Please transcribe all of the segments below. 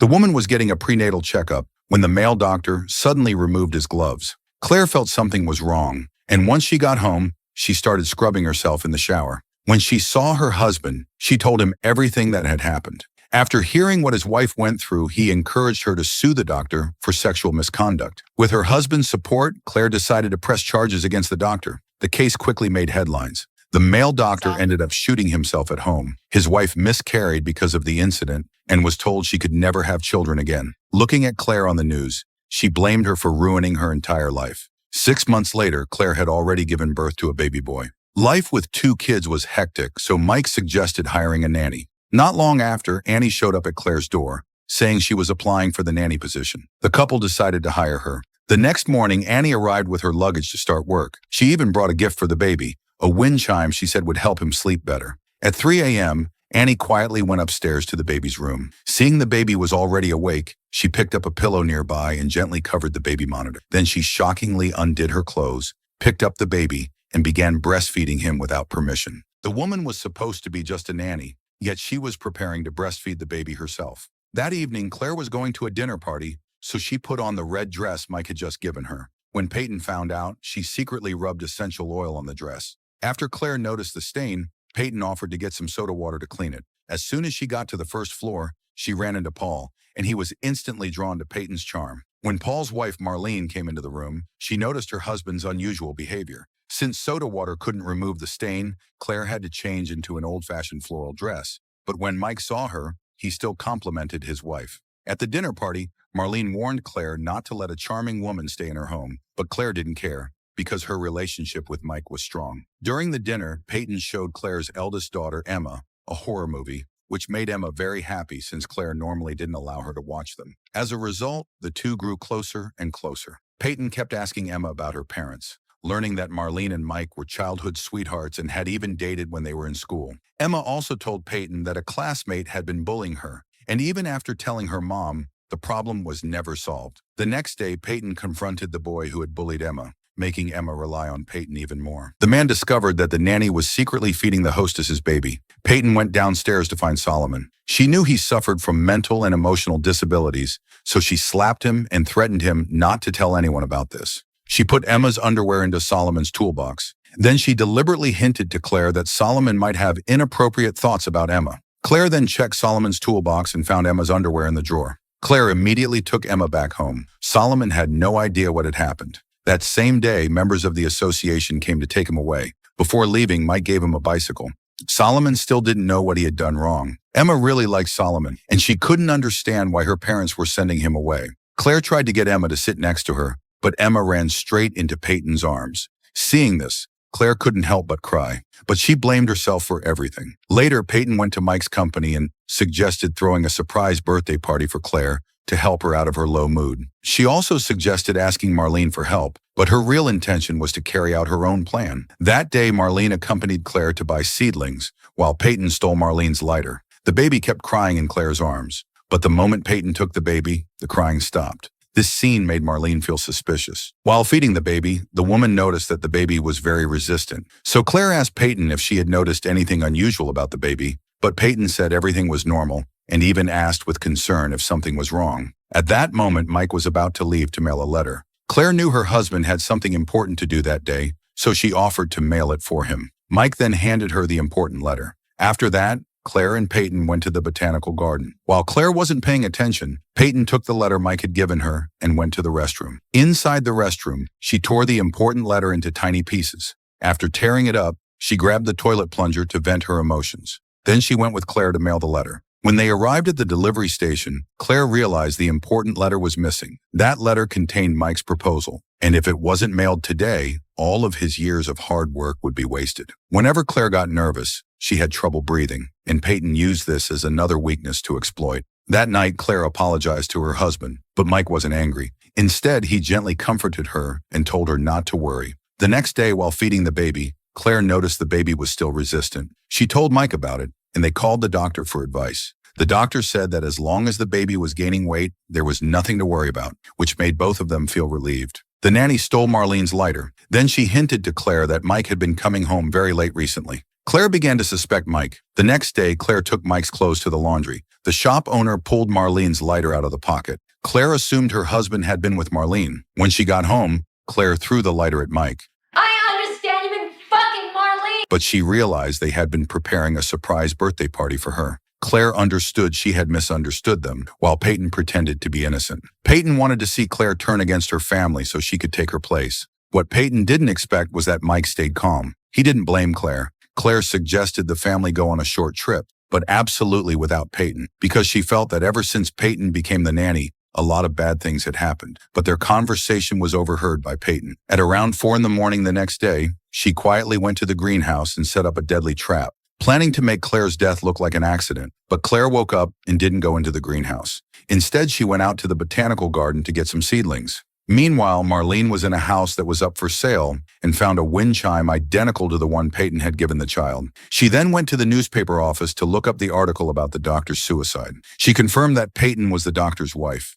The woman was getting a prenatal checkup when the male doctor suddenly removed his gloves. Claire felt something was wrong, and once she got home, she started scrubbing herself in the shower. When she saw her husband, she told him everything that had happened. After hearing what his wife went through, he encouraged her to sue the doctor for sexual misconduct. With her husband's support, Claire decided to press charges against the doctor. The case quickly made headlines. The male doctor ended up shooting himself at home. His wife miscarried because of the incident and was told she could never have children again. Looking at Claire on the news, she blamed her for ruining her entire life. 6 months later, Claire had already given birth to a baby boy. Life with 2 kids was hectic, so Mike suggested hiring a nanny. Not long after, Annie showed up at Claire's door, saying she was applying for the nanny position. The couple decided to hire her. The next morning, Annie arrived with her luggage to start work. She even brought a gift for the baby, a wind chime she said would help him sleep better. At 3 a.m., Annie quietly went upstairs to the baby's room. Seeing the baby was already awake, she picked up a pillow nearby and gently covered the baby monitor. Then she shockingly undid her clothes, picked up the baby, and began breastfeeding him without permission. The woman was supposed to be just a nanny, yet she was preparing to breastfeed the baby herself. That evening, Claire was going to a dinner party, so she put on the red dress Mike had just given her. When Peyton found out, she secretly rubbed essential oil on the dress. After Claire noticed the stain, Peyton offered to get some soda water to clean it. As soon as she got to the first floor, she ran into Paul, and he was instantly drawn to Peyton's charm. When Paul's wife, Marlene, came into the room, she noticed her husband's unusual behavior. Since soda water couldn't remove the stain, Claire had to change into an old-fashioned floral dress. But when Mike saw her, he still complimented his wife. At the dinner party, Marlene warned Claire not to let a charming woman stay in her home, but Claire didn't care, because her relationship with Mike was strong. During the dinner, Peyton showed Claire's eldest daughter, Emma, a horror movie, which made Emma very happy since Claire normally didn't allow her to watch them. As a result, the two grew closer and closer. Peyton kept asking Emma about her parents, learning that Marlene and Mike were childhood sweethearts and had even dated when they were in school. Emma also told Peyton that a classmate had been bullying her, and even after telling her mom, the problem was never solved. The next day, Peyton confronted the boy who had bullied Emma, making Emma rely on Peyton even more. The man discovered that the nanny was secretly feeding the hostess's baby. Peyton went downstairs to find Solomon. She knew he suffered from mental and emotional disabilities, so she slapped him and threatened him not to tell anyone about this. She put Emma's underwear into Solomon's toolbox. Then she deliberately hinted to Claire that Solomon might have inappropriate thoughts about Emma. Claire then checked Solomon's toolbox and found Emma's underwear in the drawer. Claire immediately took Emma back home. Solomon had no idea what had happened. That same day, members of the association came to take him away. Before leaving, Mike gave him a bicycle. Solomon still didn't know what he had done wrong. Emma really liked Solomon, and she couldn't understand why her parents were sending him away. Claire tried to get Emma to sit next to her, but Emma ran straight into Peyton's arms. Seeing this, Claire couldn't help but cry, but she blamed herself for everything. Later, Peyton went to Mike's company and suggested throwing a surprise birthday party for Claire to help her out of her low mood. She also suggested asking Marlene for help, but her real intention was to carry out her own plan. That day, Marlene accompanied Claire to buy seedlings, while Peyton stole Marlene's lighter. The baby kept crying in Claire's arms, but the moment Peyton took the baby, the crying stopped. This scene made Marlene feel suspicious. While feeding the baby, the woman noticed that the baby was very resistant. So Claire asked Peyton if she had noticed anything unusual about the baby, but Peyton said everything was normal and even asked with concern if something was wrong. At that moment, Mike was about to leave to mail a letter. Claire knew her husband had something important to do that day, so she offered to mail it for him. Mike then handed her the important letter. After that, Claire and Peyton went to the botanical garden. While Claire wasn't paying attention, Peyton took the letter Mike had given her and went to the restroom. Inside the restroom, she tore the important letter into tiny pieces. After tearing it up, she grabbed the toilet plunger to vent her emotions. Then she went with Claire to mail the letter. When they arrived at the delivery station, Claire realized the important letter was missing. That letter contained Mike's proposal, and if it wasn't mailed today, all of his years of hard work would be wasted. Whenever Claire got nervous, she had trouble breathing, and Peyton used this as another weakness to exploit. That night, Claire apologized to her husband, but Mike wasn't angry. Instead, he gently comforted her and told her not to worry. The next day, while feeding the baby, Claire noticed the baby was still resistant. She told Mike about it, and they called the doctor for advice. The doctor said that as long as the baby was gaining weight, there was nothing to worry about, which made both of them feel relieved. The nanny stole Marlene's lighter. Then she hinted to Claire that Mike had been coming home very late recently. Claire began to suspect Mike. The next day, Claire took Mike's clothes to the laundry. The shop owner pulled Marlene's lighter out of the pocket. Claire assumed her husband had been with Marlene. When she got home, Claire threw the lighter at Mike. I understand you've been fucking Marlene! But she realized they had been preparing a surprise birthday party for her. Claire understood she had misunderstood them, while Peyton pretended to be innocent. Peyton wanted to see Claire turn against her family so she could take her place. What Peyton didn't expect was that Mike stayed calm. He didn't blame Claire. Claire suggested the family go on a short trip, but absolutely without Peyton, because she felt that ever since Peyton became the nanny, a lot of bad things had happened. But their conversation was overheard by Peyton. At around 4 a.m. the next day, she quietly went to the greenhouse and set up a deadly trap, planning to make Claire's death look like an accident. But Claire woke up and didn't go into the greenhouse. Instead, she went out to the botanical garden to get some seedlings. Meanwhile, Marlene was in a house that was up for sale and found a wind chime identical to the one Peyton had given the child. She then went to the newspaper office to look up the article about the doctor's suicide. She confirmed that Peyton was the doctor's wife.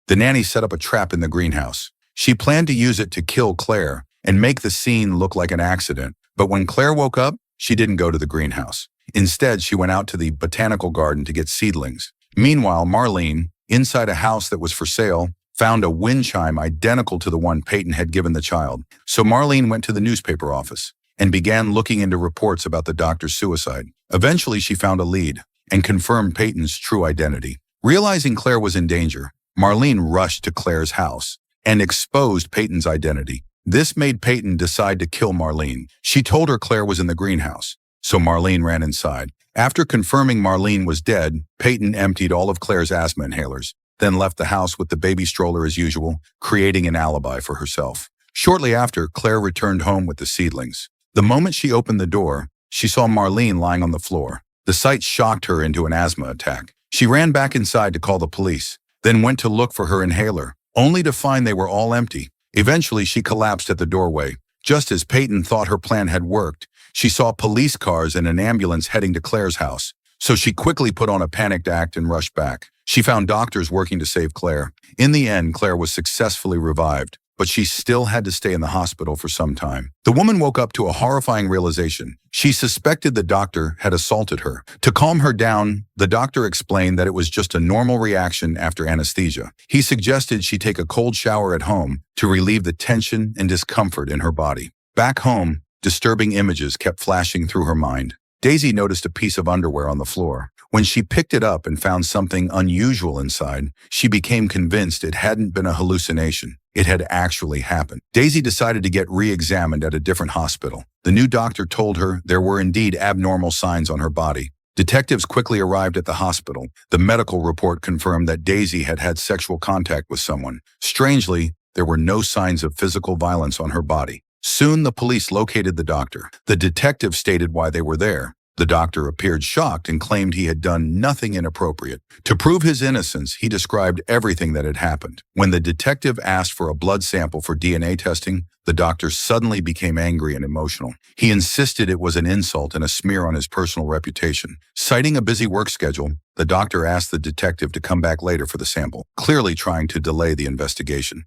The nanny set up a trap in the greenhouse. She planned to use it to kill Claire and make the scene look like an accident. But when Claire woke up, she didn't go to the greenhouse. Instead, she went out to the botanical garden to get seedlings. Meanwhile, Marlene, inside a house that was for sale, found a wind chime identical to the one Peyton had given the child. So Marlene went to the newspaper office and began looking into reports about the doctor's suicide. Eventually, she found a lead and confirmed Peyton's true identity. Realizing Claire was in danger, Marlene rushed to Claire's house and exposed Peyton's identity. This made Peyton decide to kill Marlene. She told her Claire was in the greenhouse, so Marlene ran inside. After confirming Marlene was dead, Peyton emptied all of Claire's asthma inhalers, then left the house with the baby stroller as usual, creating an alibi for herself. Shortly after, Claire returned home with the seedlings. The moment she opened the door, she saw Marlene lying on the floor. The sight shocked her into an asthma attack. She ran back inside to call the police, then went to look for her inhaler, only to find they were all empty. Eventually, she collapsed at the doorway. Just as Peyton thought her plan had worked, she saw police cars and an ambulance heading to Claire's house. So she quickly put on a panicked act and rushed back. She found doctors working to save Claire. In the end, Claire was successfully revived, but she still had to stay in the hospital for some time. The woman woke up to a horrifying realization. She suspected the doctor had assaulted her. To calm her down, the doctor explained that it was just a normal reaction after anesthesia. He suggested she take a cold shower at home to relieve the tension and discomfort in her body. Back home, disturbing images kept flashing through her mind. Daisy noticed a piece of underwear on the floor. When she picked it up and found something unusual inside, she became convinced it hadn't been a hallucination. It had actually happened. Daisy decided to get re-examined at a different hospital. The new doctor told her there were indeed abnormal signs on her body. Detectives quickly arrived at the hospital. The medical report confirmed that Daisy had had sexual contact with someone. Strangely, there were no signs of physical violence on her body. Soon, the police located the doctor. The detective stated why they were there. The doctor appeared shocked and claimed he had done nothing inappropriate. To prove his innocence, he described everything that had happened. When the detective asked for a blood sample for DNA testing, the doctor suddenly became angry and emotional. He insisted it was an insult and a smear on his personal reputation. Citing a busy work schedule, the doctor asked the detective to come back later for the sample, clearly trying to delay the investigation.